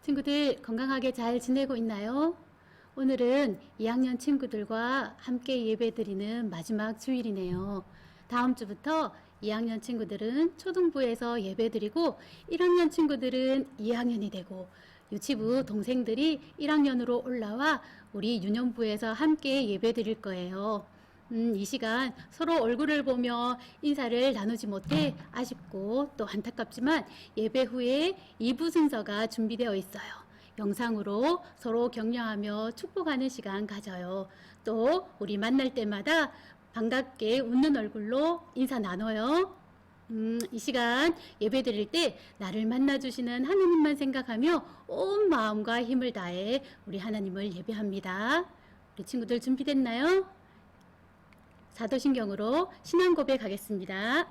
친구들 건강하게 잘 지내고 있나요? 오늘은 2학년 친구들과 함께 예배드리는 마지막 주일이네요. 다음 주부터 2학년 친구들은 초등부에서 예배드리고 1학년 친구들은 2학년이 되고 유치부 동생들이 1학년으로 올라와 우리 유년부에서 함께 예배드릴 거예요. 이 시간 서로 얼굴을 보며 인사를 나누지 못해 아쉽고 또 안타깝지만 예배 후에 2부 순서가 준비되어 있어요. 영상으로 서로 격려하며 축복하는 시간 가져요. 또 우리 만날 때마다 반갑게 웃는 얼굴로 인사 나눠요. 이 시간 예배 드릴 때 나를 만나주시는 하나님만 생각하며 온 마음과 힘을 다해 우리 하나님을 예배합니다. 우리 친구들 준비됐나요? 사도신경으로 신앙 고백하겠습니다.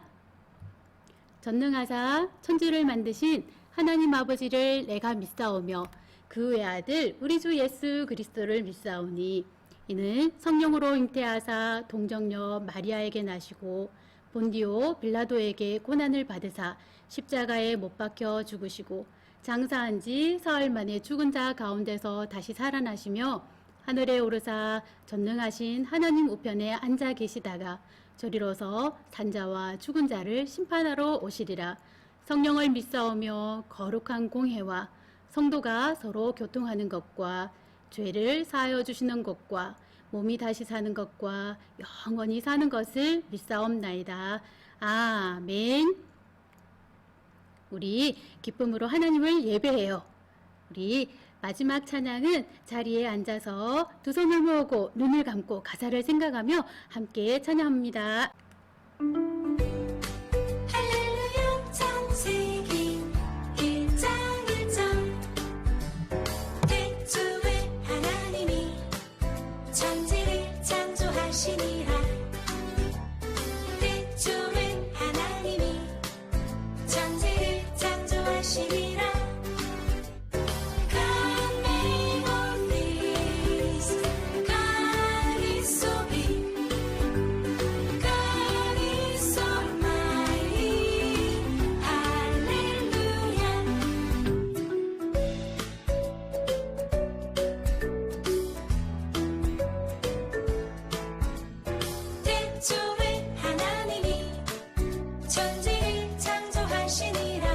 전능하사 천지를 만드신 하나님 아버지를 내가 믿사오며 그 외아들 우리 주 예수 그리스도를 믿사오니 이는 성령으로 잉태하사 동정녀 마리아에게 나시고 본디오 빌라도에게 고난을 받으사 십자가에 못 박혀 죽으시고 장사한 지 사흘 만에 죽은 자 가운데서 다시 살아나시며 하늘에 오르사 전능하신 하나님 우편에 앉아 계시다가 저리로서 산자와 죽은 자를 심판하러 오시리라. 성령을 믿사오며 거룩한 공회와 성도가 서로 교통하는 것과 죄를 사하여 주시는 것과 몸이 다시 사는 것과 영원히 사는 것을 믿사옵나이다. 아멘. 우리 기쁨으로 하나님을 예배해요. 우리 마지막 찬양은 자리에 앉아서 두 손을 모으고 눈을 감고 가사를 생각하며 함께 찬양합니다. 할렐루야 창세기 1장 1절 태초에 하나님이 천지를 창조하시니라. 태초에 하나님이 천지를 창조하시니라. 태초에 하나님이 천지를 창조하시니라.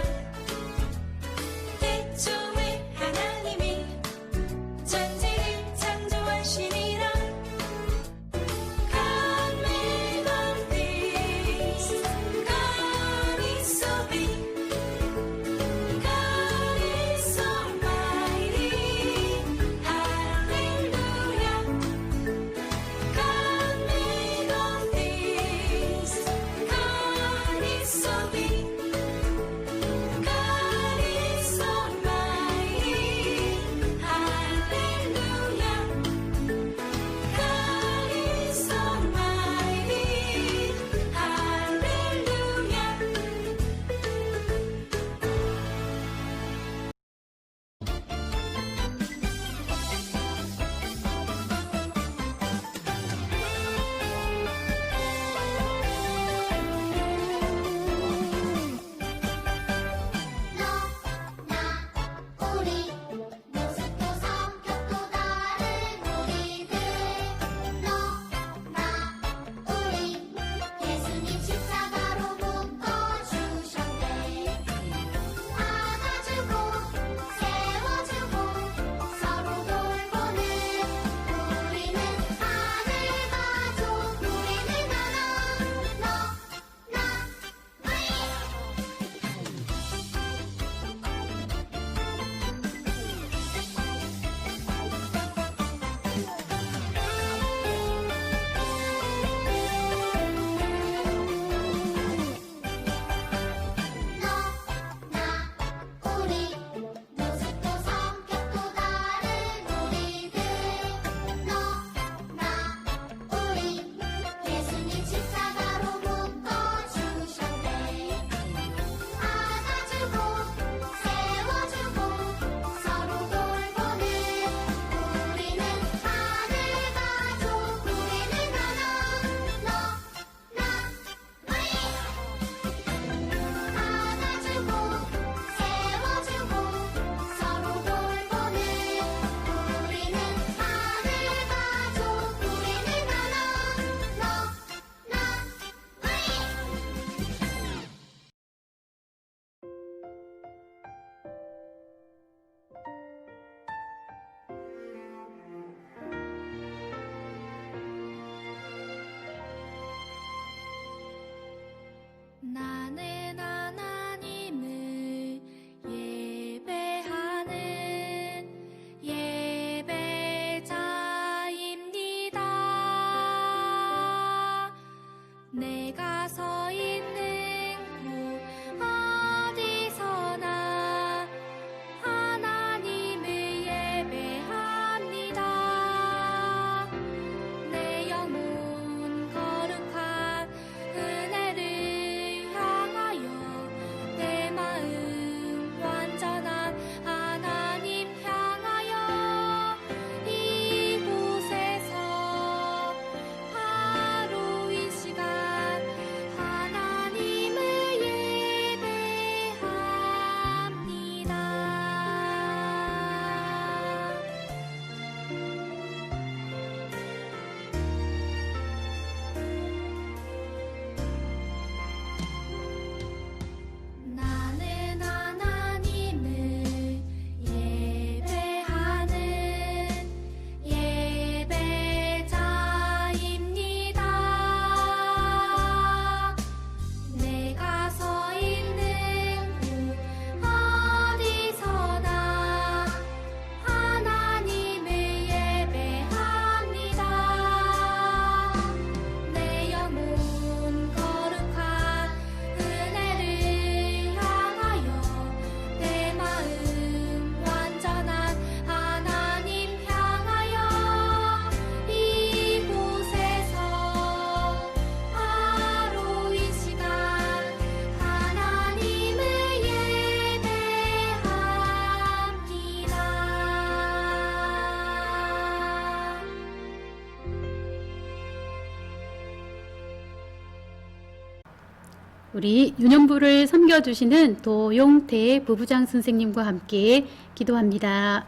우리 유년부를 섬겨주시는 도용태 부부장 선생님과 함께 기도합니다.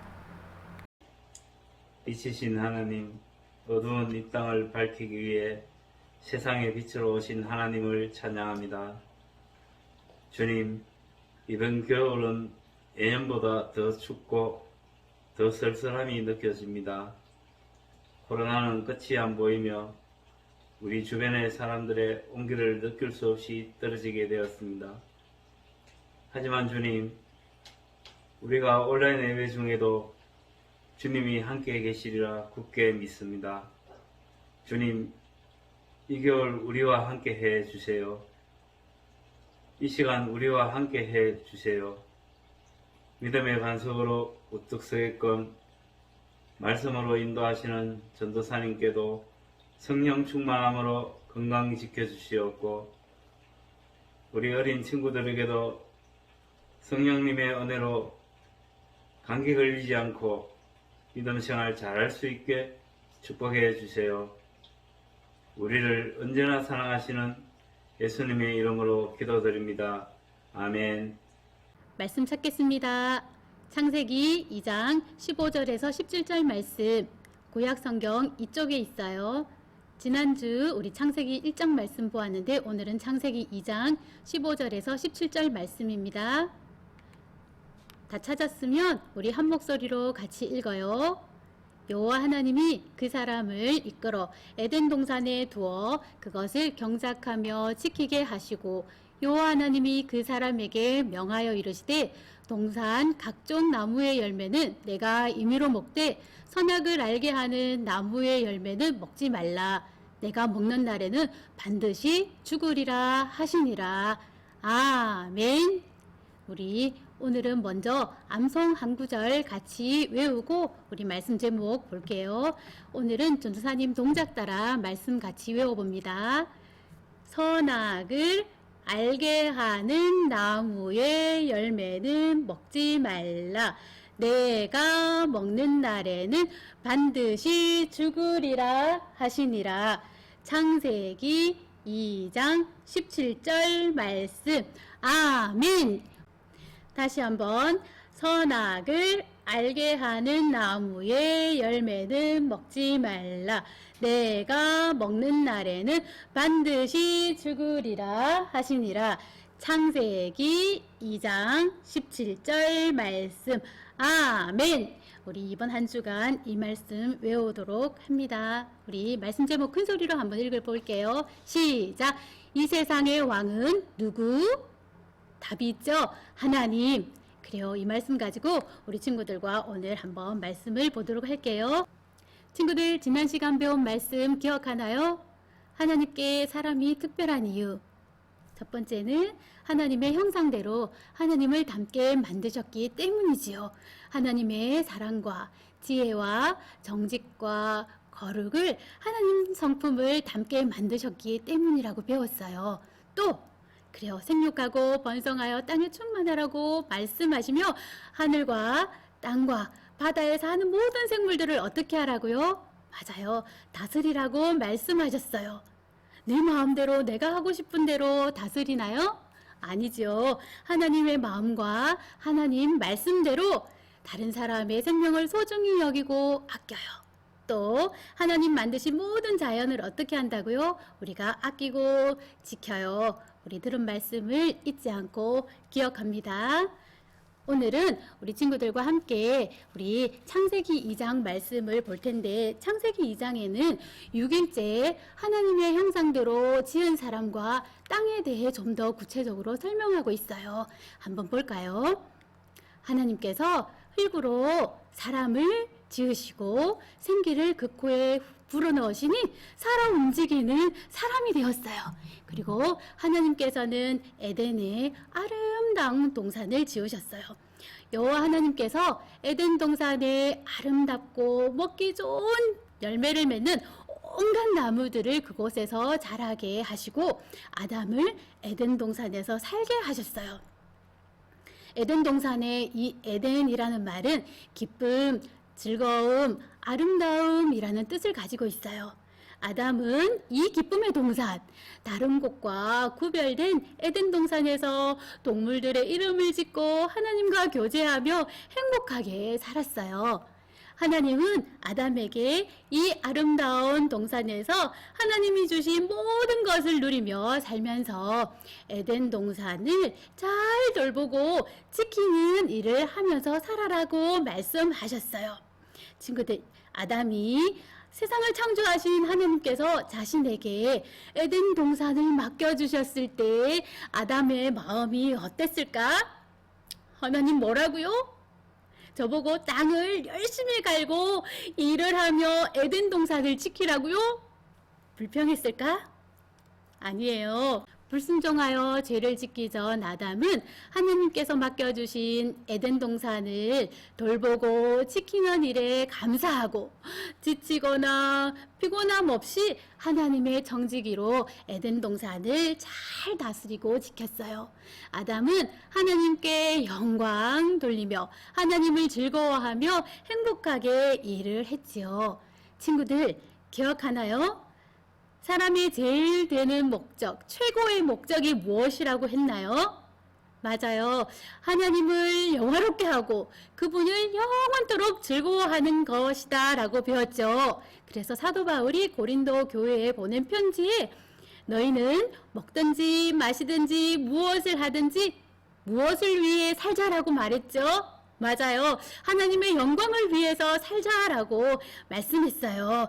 빛이신 하나님, 어두운 이 땅을 밝히기 위해 세상의 빛으로 오신 하나님을 찬양합니다. 주님, 이번 겨울은 예년보다 더 춥고 더 썰썰함이 느껴집니다. 코로나는 끝이 안 보이며 우리 주변의 사람들의 온기를 느낄 수 없이 떨어지게 되었습니다. 하지만 주님, 우리가 온라인 예배 중에도 주님이 함께 계시리라 굳게 믿습니다. 주님, 이 겨울 우리와 함께 해 주세요. 이 시간 우리와 함께 해 주세요. 믿음의 반석으로 우뚝 서게끔 말씀으로 인도하시는 전도사님께도 성령 충만함으로 건강 지켜주시옵고, 우리 어린 친구들에게도 성령님의 은혜로 감기 걸리지 않고 믿음 생활 잘할 수 있게 축복해 주세요. 우리를 언제나 사랑하시는 예수님의 이름으로 기도드립니다. 아멘. 말씀 찾겠습니다. 창세기 2장 15절에서 17절 말씀, 구약성경 이쪽에 있어요. 지난주 우리 창세기 1장 말씀 보았는데 오늘은 창세기 2장 15절에서 17절 말씀입니다. 다 찾았으면 우리 한 목소리로 같이 읽어요. 여호와 하나님이 그 사람을 이끌어 에덴 동산에 두어 그것을 경작하며 지키게 하시고, 여호와 하나님이 그 사람에게 명하여 이르시되, 동산 각종 나무의 열매는 내가 임의로 먹되 선악을 알게 하는 나무의 열매는 먹지 말라. 내가 먹는 날에는 반드시 죽으리라 하시니라. 아멘. 우리 오늘은 먼저 암송 한 구절 같이 외우고 우리 말씀 제목 볼게요. 오늘은 전도사님 동작 따라 말씀 같이 외워봅니다. 선악을 알게 하는 나무의 열매는 먹지 말라. 내가 먹는 날에는 반드시 죽으리라 하시니라. 창세기 2장 17절 말씀. 아멘. 다시 한번, 선악을 알게 하는 나무의 열매는 먹지 말라. 내가 먹는 날에는 반드시 죽으리라 하시니라. 창세기 2장 17절 말씀. 아멘. 우리 이번 한 주간 이 말씀 외우도록 합니다. 우리 말씀 제목 큰 소리로 한번 읽어볼게요. 시작. 이 세상의 왕은 누구? 답이 있죠? 하나님. 그래요. 이 말씀 가지고 우리 친구들과 오늘 한번 말씀을 보도록 할게요. 친구들, 지난 시간 배운 말씀 기억하나요? 하나님께 사람이 특별한 이유. 첫 번째는 하나님의 형상대로 하나님을 닮게 만드셨기 때문이지요. 하나님의 사랑과 지혜와 정직과 거룩을, 하나님 성품을 닮게 만드셨기 때문이라고 배웠어요. 또 그래요. 생육하고 번성하여 땅에 충만하라고 말씀하시며 하늘과 땅과 바다에 사는 모든 생물들을 어떻게 하라고요? 맞아요. 다스리라고 말씀하셨어요. 내 마음대로 내가 하고 싶은 대로 다스리나요? 아니죠. 하나님의 마음과 하나님 말씀대로 다른 사람의 생명을 소중히 여기고 아껴요. 또 하나님 만드신 모든 자연을 어떻게 한다고요? 우리가 아끼고 지켜요. 우리 들은 말씀을 잊지 않고 기억합니다. 오늘은 우리 친구들과 함께 우리 창세기 2장 말씀을 볼 텐데, 창세기 2장에는 6일째 하나님의 형상대로 지은 사람과 땅에 대해 좀 더 구체적으로 설명하고 있어요. 한번 볼까요? 하나님께서 흙으로 사람을 지으시고 생기를 그 코에 불어넣으시니 살아 움직이는 사람이 되었어요. 그리고 하나님께서는 에덴에 아름다운 동산을 지으셨어요. 여호와 하나님께서 에덴 동산에 아름답고 먹기 좋은 열매를 맺는 온갖 나무들을 그곳에서 자라게 하시고 아담을 에덴 동산에서 살게 하셨어요. 에덴 동산의 이 에덴이라는 말은 기쁨, 즐거움, 아름다움이라는 뜻을 가지고 있어요. 아담은 이 기쁨의 동산, 다른 곳과 구별된 에덴 동산에서 동물들의 이름을 짓고 하나님과 교제하며 행복하게 살았어요. 하나님은 아담에게 이 아름다운 동산에서 하나님이 주신 모든 것을 누리며 살면서 에덴 동산을 잘 돌보고 지키는 일을 하면서 살아라고 말씀하셨어요. 친구들, 아담이 세상을 창조하신 하나님께서 자신에게 에덴 동산을 맡겨주셨을 때 아담의 마음이 어땠을까? 하나님 뭐라고요? 저보고 땅을 열심히 갈고 일을 하며 에덴 동산을 지키라고요? 불평했을까? 아니에요. 불순종하여 죄를 짓기 전 아담은 하나님께서 맡겨주신 에덴 동산을 돌보고 지키는 일에 감사하고 지치거나 피곤함 없이 하나님의 정직이로 에덴 동산을 잘 다스리고 지켰어요. 아담은 하나님께 영광 돌리며 하나님을 즐거워하며 행복하게 일을 했지요. 친구들, 기억하나요? 사람이 제일 되는 목적, 최고의 목적이 무엇이라고 했나요? 맞아요. 하나님을 영화롭게 하고 그분을 영원토록 즐거워하는 것이다 라고 배웠죠. 그래서 사도 바울이 고린도 교회에 보낸 편지에 너희는 먹든지 마시든지 무엇을 하든지 무엇을 위해 살자라고 말했죠. 맞아요. 하나님의 영광을 위해서 살자라고 말씀했어요.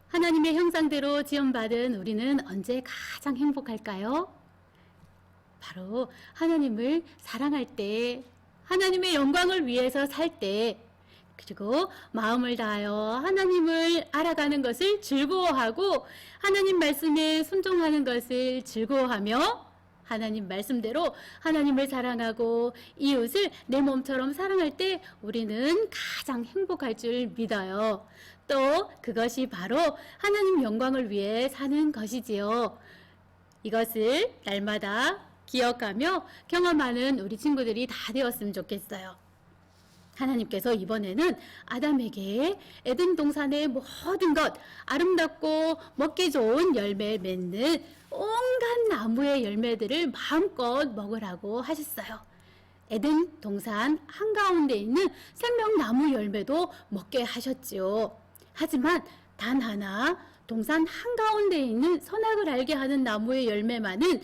하나님의 형상대로 지음받은 우리는 언제 가장 행복할까요? 바로 하나님을 사랑할 때, 하나님의 영광을 위해서 살 때, 그리고 마음을 다하여 하나님을 알아가는 것을 즐거워하고 하나님 말씀에 순종하는 것을 즐거워하며 하나님 말씀대로 하나님을 사랑하고 이웃을 내 몸처럼 사랑할 때 우리는 가장 행복할 줄 믿어요. 또 그것이 바로 하나님 영광을 위해 사는 것이지요. 이것을 날마다 기억하며 경험하는 우리 친구들이 다 되었으면 좋겠어요. 하나님께서 이번에는 아담에게 에덴 동산의 모든 것, 아름답고 먹기 좋은 열매 맺는 온갖 나무의 열매들을 마음껏 먹으라고 하셨어요. 에덴 동산 한가운데 있는 생명나무 열매도 먹게 하셨지요. 하지만 단 하나 동산 한가운데 있는 선악을 알게 하는 나무의 열매만은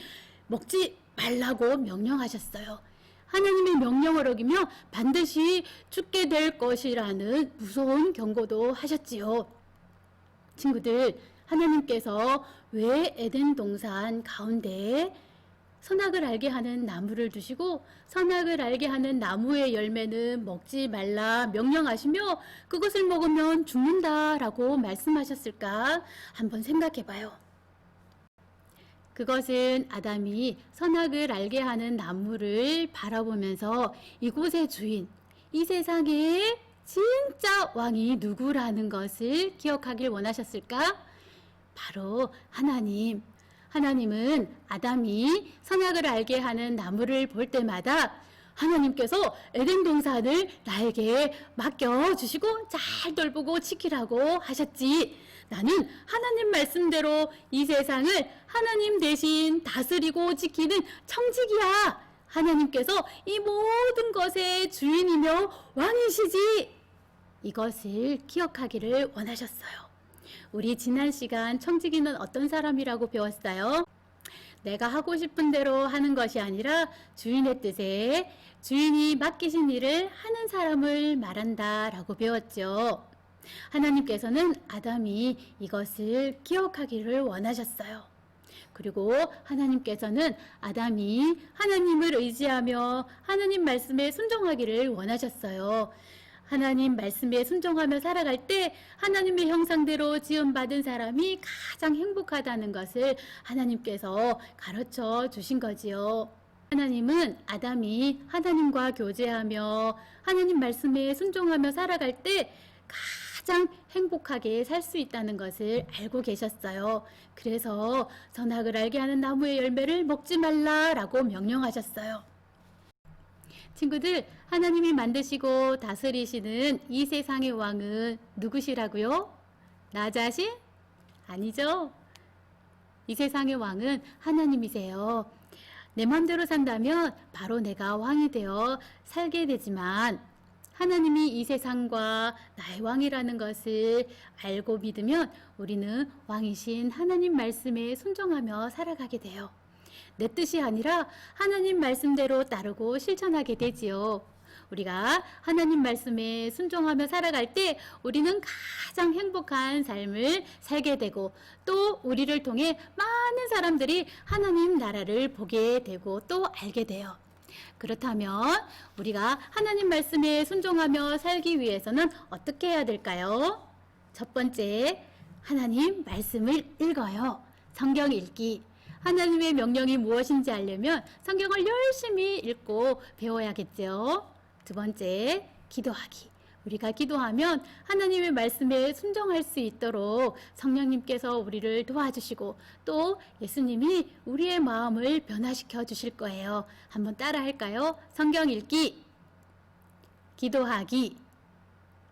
먹지 말라고 명령하셨어요. 하나님의 명령을 어기며 반드시 죽게 될 것이라는 무서운 경고도 하셨지요. 친구들, 하나님께서 왜 에덴 동산 가운데에 선악을 알게 하는 나무를 두시고 선악을 알게 하는 나무의 열매는 먹지 말라 명령하시며 그것을 먹으면 죽는다라고 말씀하셨을까? 한번 생각해 봐요. 그것은 아담이 선악을 알게 하는 나무를 바라보면서 이곳의 주인, 이 세상의 진짜 왕이 누구라는 것을 기억하길 원하셨을까? 바로 하나님. 하나님은 아담이 선악을 알게 하는 나무를 볼 때마다 하나님께서 에덴 동산을 나에게 맡겨주시고 잘 돌보고 지키라고 하셨지. 나는 하나님 말씀대로 이 세상을 하나님 대신 다스리고 지키는 청직이야. 하나님께서 이 모든 것의 주인이며 왕이시지. 이것을 기억하기를 원하셨어요. 우리 지난 시간 청지기는 어떤 사람이라고 배웠어요? 내가 하고 싶은 대로 하는 것이 아니라 주인의 뜻에 주인이 맡기신 일을 하는 사람을 말한다 라고 배웠죠. 하나님께서는 아담이 이것을 기억하기를 원하셨어요. 그리고 하나님께서는 아담이 하나님을 의지하며 하나님 말씀에 순종하기를 원하셨어요. 하나님 말씀에 순종하며 살아갈 때 하나님의 형상대로 지음받은 사람이 가장 행복하다는 것을 하나님께서 가르쳐 주신 거지요. 하나님은 아담이 하나님과 교제하며 하나님 말씀에 순종하며 살아갈 때 가장 행복하게 살 수 있다는 것을 알고 계셨어요. 그래서 선악을 알게 하는 나무의 열매를 먹지 말라라고 명령하셨어요. 친구들, 하나님이 만드시고 다스리시는 이 세상의 왕은 누구시라고요? 나 자신? 아니죠? 이 세상의 왕은 하나님이세요. 내 맘대로 산다면 바로 내가 왕이 되어 살게 되지만 하나님이 이 세상과 나의 왕이라는 것을 알고 믿으면 우리는 왕이신 하나님 말씀에 순종하며 살아가게 돼요. 내 뜻이 아니라 하나님 말씀대로 따르고 실천하게 되지요. 우리가 하나님 말씀에 순종하며 살아갈 때 우리는 가장 행복한 삶을 살게 되고 또 우리를 통해 많은 사람들이 하나님 나라를 보게 되고 또 알게 돼요. 그렇다면 우리가 하나님 말씀에 순종하며 살기 위해서는 어떻게 해야 될까요? 첫 번째, 하나님 말씀을 읽어요. 성경 읽기. 하나님의 명령이 무엇인지 알려면 성경을 열심히 읽고 배워야겠죠. 두 번째, 기도하기. 우리가 기도하면 하나님의 말씀에 순종할 수 있도록 성령님께서 우리를 도와주시고 또 예수님이 우리의 마음을 변화시켜 주실 거예요. 한번 따라 할까요? 성경 읽기, 기도하기.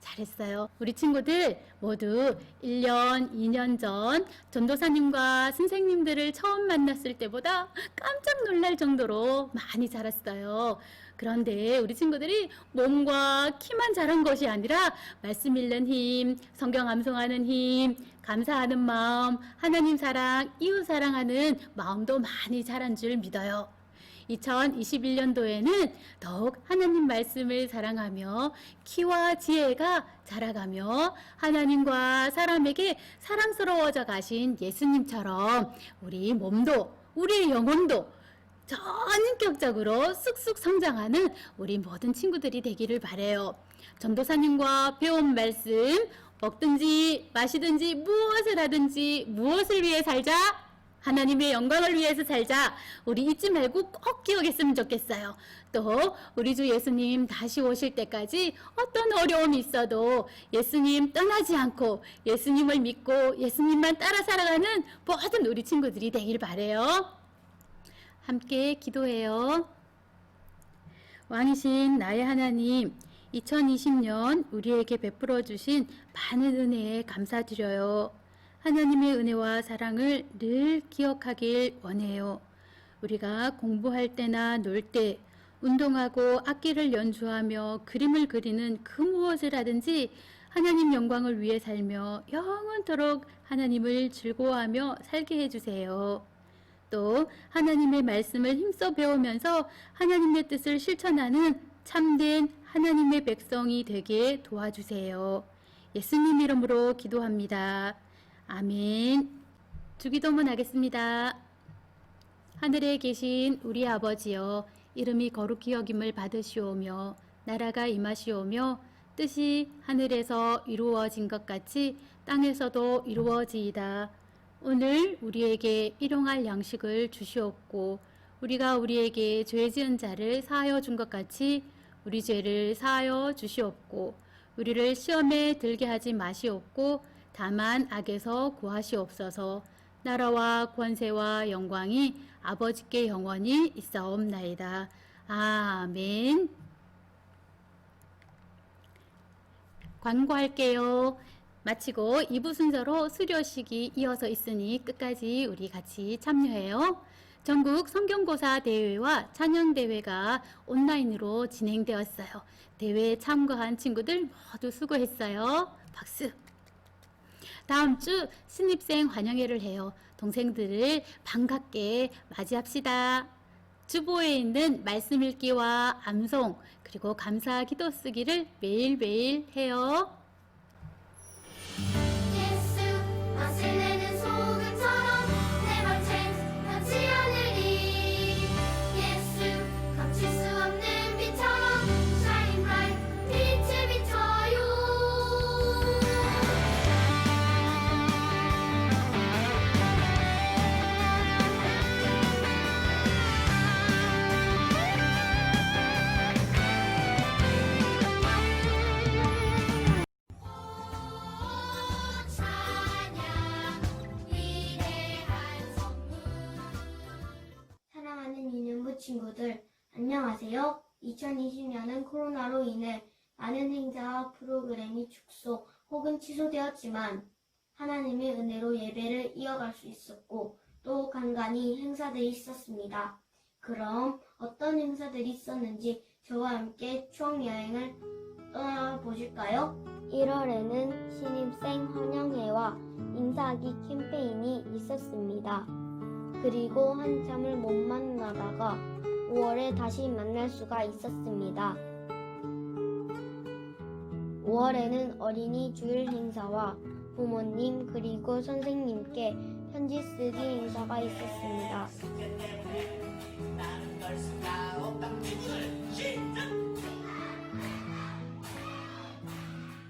잘했어요. 우리 친구들 모두 1년, 2년 전 전도사님과 선생님들을 처음 만났을 때보다 깜짝 놀랄 정도로 많이 자랐어요. 그런데 우리 친구들이 몸과 키만 자란 것이 아니라 말씀 읽는 힘, 성경 암송하는 힘, 감사하는 마음, 하나님 사랑, 이웃 사랑하는 마음도 많이 자란 줄 믿어요. 2021년도에는 더욱 하나님 말씀을 사랑하며 키와 지혜가 자라가며 하나님과 사람에게 사랑스러워져 가신 예수님처럼 우리 몸도 우리의 영혼도 전인격적으로 쑥쑥 성장하는 우리 모든 친구들이 되기를 바라요. 전도사님과 배운 말씀, 먹든지 마시든지 무엇을 하든지 무엇을 위해 살자? 하나님의 영광을 위해서 살자. 우리 잊지 말고 꼭 기억했으면 좋겠어요. 또 우리 주 예수님 다시 오실 때까지 어떤 어려움이 있어도 예수님 떠나지 않고 예수님을 믿고 예수님만 따라 살아가는 모든 우리 친구들이 되길 바라요. 함께 기도해요. 왕이신 나의 하나님, 2020년 우리에게 베풀어 주신 많은 은혜에 감사드려요. 하나님의 은혜와 사랑을 늘 기억하길 원해요. 우리가 공부할 때나 놀 때, 운동하고 악기를 연주하며 그림을 그리는 그 무엇을 하든지 하나님 영광을 위해 살며 영원토록 하나님을 즐거워하며 살게 해주세요. 또 하나님의 말씀을 힘써 배우면서 하나님의 뜻을 실천하는 참된 하나님의 백성이 되게 도와주세요. 예수님 이름으로 기도합니다. 아멘. 주기도문 하겠습니다. 하늘에 계신 우리 아버지여, 이름이 거룩히 여김을 받으시오며 나라가 임하시오며 뜻이 하늘에서 이루어진 것 같이 땅에서도 이루어지이다. 오늘 우리에게 일용할 양식을 주시옵고 우리가 우리에게 죄 지은 자를 사하여 준 것 같이 우리 죄를 사하여 주시옵고 우리를 시험에 들게 하지 마시옵고 다만 악에서 구하시옵소서. 나라와 권세와 영광이 아버지께 영원히 있사옵나이다. 아멘. 광고할게요. 마치고 2부 순서로 수료식이 이어서 있으니 끝까지 우리 같이 참여해요. 전국 성경고사 대회와 찬양대회가 온라인으로 진행되었어요. 대회에 참가한 친구들 모두 수고했어요. 박수! 다음 주 신입생 환영회를 해요. 동생들을 반갑게 맞이합시다. 주보에 있는 말씀 읽기와 암송 그리고 감사 기도 쓰기를 매일매일 해요. 예수 맛을 내는 소금처럼 내 맘에 닿지 않으리. 예수 감출 수 없는 빛처럼 shine bright 빛을 비춰요. 사랑하는 이능부 친구들, 안녕하세요. 2020년은 코로나로 인해 많은 행사와 프로그램이 축소 혹은 취소되었지만 하나님의 은혜로 예배를 이어갈 수 있었고 또 간간히 행사들이 있었습니다. 그럼 어떤 행사들이 있었는지 저와 함께 추억여행을 떠나보실까요? 1월에는 신입생 환영회와 인사하기 캠페인이 있었습니다. 그리고 한참을 못 만나다가 5월에 다시 만날 수가 있었습니다. 5월에는 어린이 주일 행사와 부모님 그리고 선생님께 편지 쓰기 행사가 있었습니다.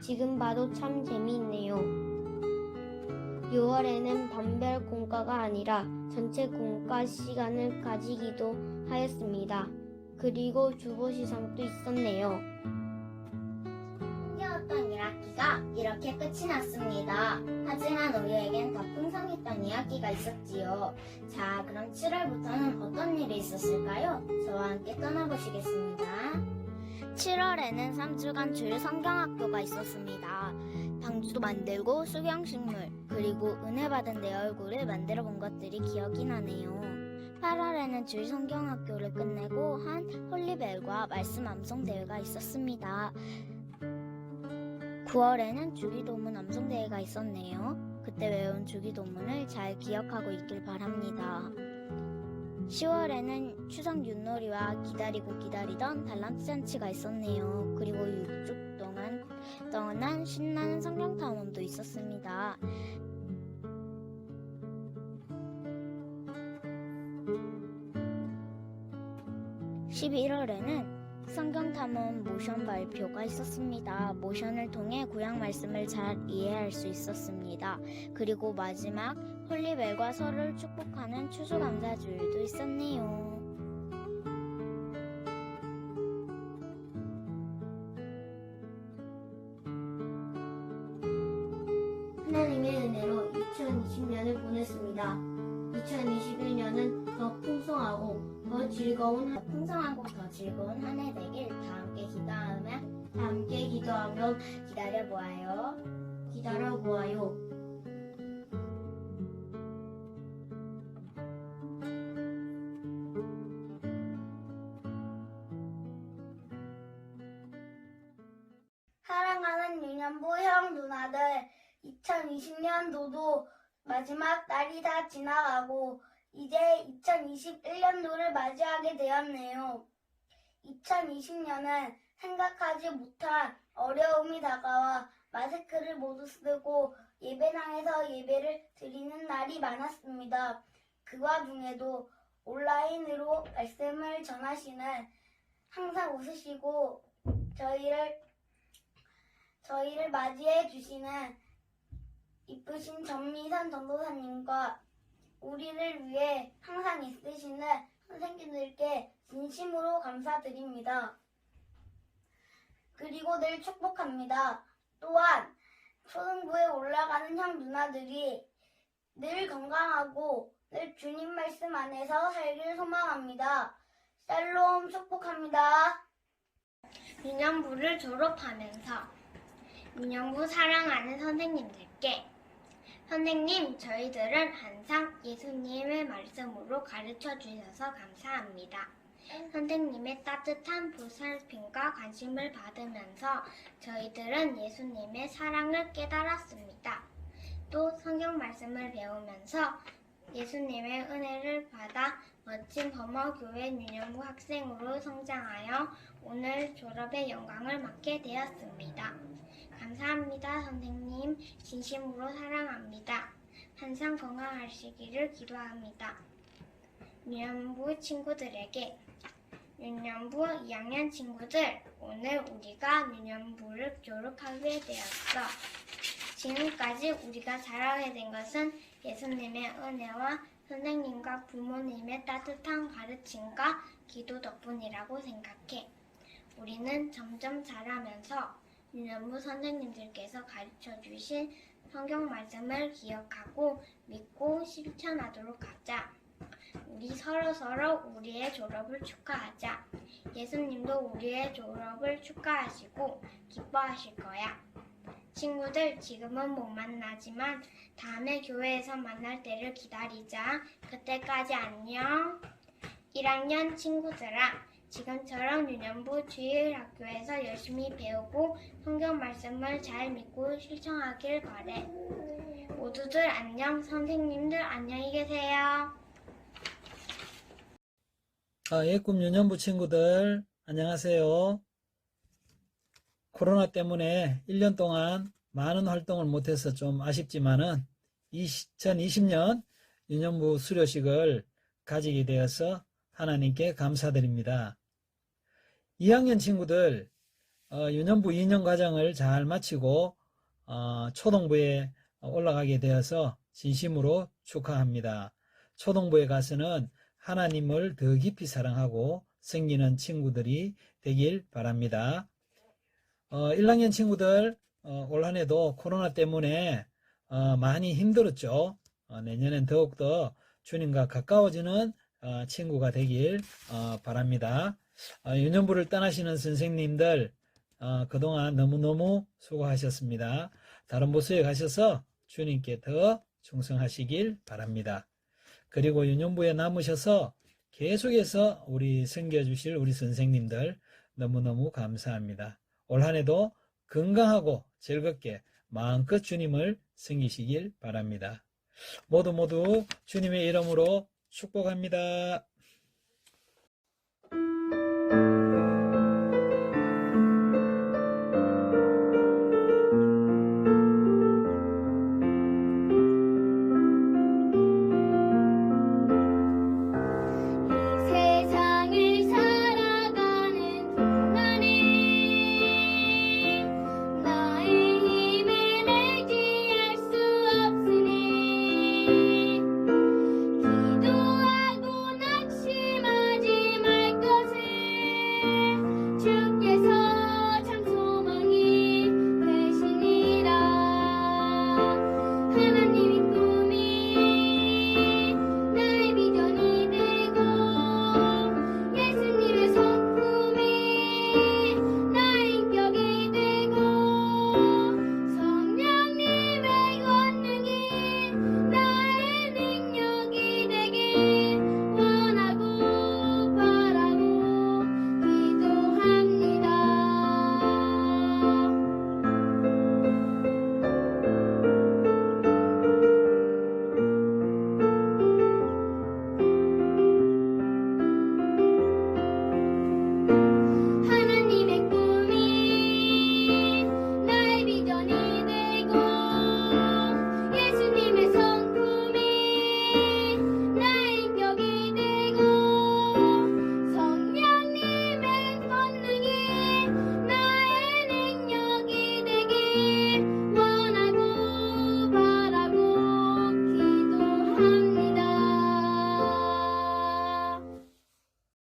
지금 봐도 참 재미있네요. 6월에는 반별 공과가 아니라 전체 공과 시간을 가지기도 하였습니다. 그리고 주보시상도 있었네요. 흥겨웠던 1학기가 이렇게 끝이 났습니다. 하지만 우리에겐 더 풍성했던 이야기가 있었지요. 자, 그럼 7월부터는 어떤 일이 있었을까요? 저와 함께 떠나보시겠습니다. 7월에는 3주간 주일 성경학교가 있었습니다. 방주도 만들고 수경식물, 그리고 은혜 받은 내 얼굴을 만들어 본 것들이 기억이 나네요. 8월에는 주일 성경학교를 끝내고 한 홀리벨과 말씀 암송 대회가 있었습니다. 9월에는 주기도문 암송대회가 있었네요. 그때 외운 주기도문을 잘 기억하고 있길 바랍니다. 10월에는 추석 윷놀이와 기다리고 기다리던 달란트 잔치가 있었네요. 그리고 6주 동안 신나는 성경 탐험도 있었습니다. 11월에는 성경탐험 모션 발표가 있었습니다. 모션을 통해 구약 말씀을 잘 이해할 수 있었습니다. 그리고 마지막 홀리벨과 서로를 축복하는 추수감사주일도 있었네요. 하나님의 은혜로 2020년을 보냈습니다. 2021년은 더 풍성하고 더 즐거운 풍성하고 더 즐거운 한 해 되길 다 함께 기도하며 기다려보아요. 사랑하는 유년부 형 누나들, 2020년도도 마지막 날이 다 지나가고 이제 2021년도를 맞이하게 되었네요. 2020년은 생각하지 못한 어려움이 다가와 마스크를 모두 쓰고 예배당에서 예배를 드리는 날이 많았습니다. 그 와중에도 온라인으로 말씀을 전하시는 항상 웃으시고 저희를 맞이해 주시는 이쁘신 전미선 전도사님과 우리를 위해 항상 있으시는 선생님들께 진심으로 감사드립니다. 그리고 늘 축복합니다. 또한 초등부에 올라가는 형 누나들이 늘 건강하고 늘 주님 말씀 안에서 살길 소망합니다. 샬롬 축복합니다. 유년부를 졸업하면서 유년부 사랑하는 선생님들께 선생님, 저희들은 항상 예수님의 말씀으로 가르쳐 주셔서 감사합니다. 선생님의 따뜻한 보살핌과 관심을 받으면서 저희들은 예수님의 사랑을 깨달았습니다. 또 성경 말씀을 배우면서 예수님의 은혜를 받아 멋진 범어교회 유년부 학생으로 성장하여 오늘 졸업의 영광을 맡게 되었습니다. 감사합니다, 선생님. 진심으로 사랑합니다. 항상 건강하시기를 기도합니다. 유년부 친구들에게 유년부 2학년 친구들, 오늘 우리가 유년부를 졸업하게 되었어. 지금까지 우리가 자라게 된 것은 예수님의 은혜와 선생님과 부모님의 따뜻한 가르침과 기도 덕분이라고 생각해. 우리는 점점 자라면서 유년부 선생님들께서 가르쳐 주신 성경 말씀을 기억하고 믿고 실천하도록 하자. 우리 서로 우리의 졸업을 축하하자. 예수님도 우리의 졸업을 축하하시고 기뻐하실 거야. 친구들 지금은 못 만나지만 다음에 교회에서 만날 때를 기다리자. 그때까지 안녕. 1학년 친구들아, 지금처럼 유년부 주일학교에서 열심히 배우고 성경 말씀을 잘 믿고 실천하길 바래. 모두들 안녕. 선생님들 안녕히 계세요. 예꿈 유년부 친구들 안녕하세요. 코로나 때문에 1년 동안 많은 활동을 못해서 좀 아쉽지만은 2020년 유년부 수료식을 가지게 되어서 하나님께 감사드립니다. 2학년 친구들 유년부 2년 과정을 잘 마치고 초등부에 올라가게 되어서 진심으로 축하합니다. 초등부에 가서는 하나님을 더 깊이 사랑하고 섬기는 친구들이 되길 바랍니다. 1학년 친구들 올 한 해도 코로나 때문에 많이 힘들었죠. 내년엔 더욱더 주님과 가까워지는 친구가 되길 바랍니다. 유년부를 떠나시는 선생님들 그동안 너무너무 수고하셨습니다. 다른 부서에 가셔서 주님께 더 충성하시길 바랍니다. 그리고 유년부에 남으셔서 계속해서 우리 섬겨주실 우리 선생님들 너무너무 감사합니다. 올 한 해도 건강하고 즐겁게 마음껏 주님을 섬기시길 바랍니다. 모두 주님의 이름으로 축복합니다.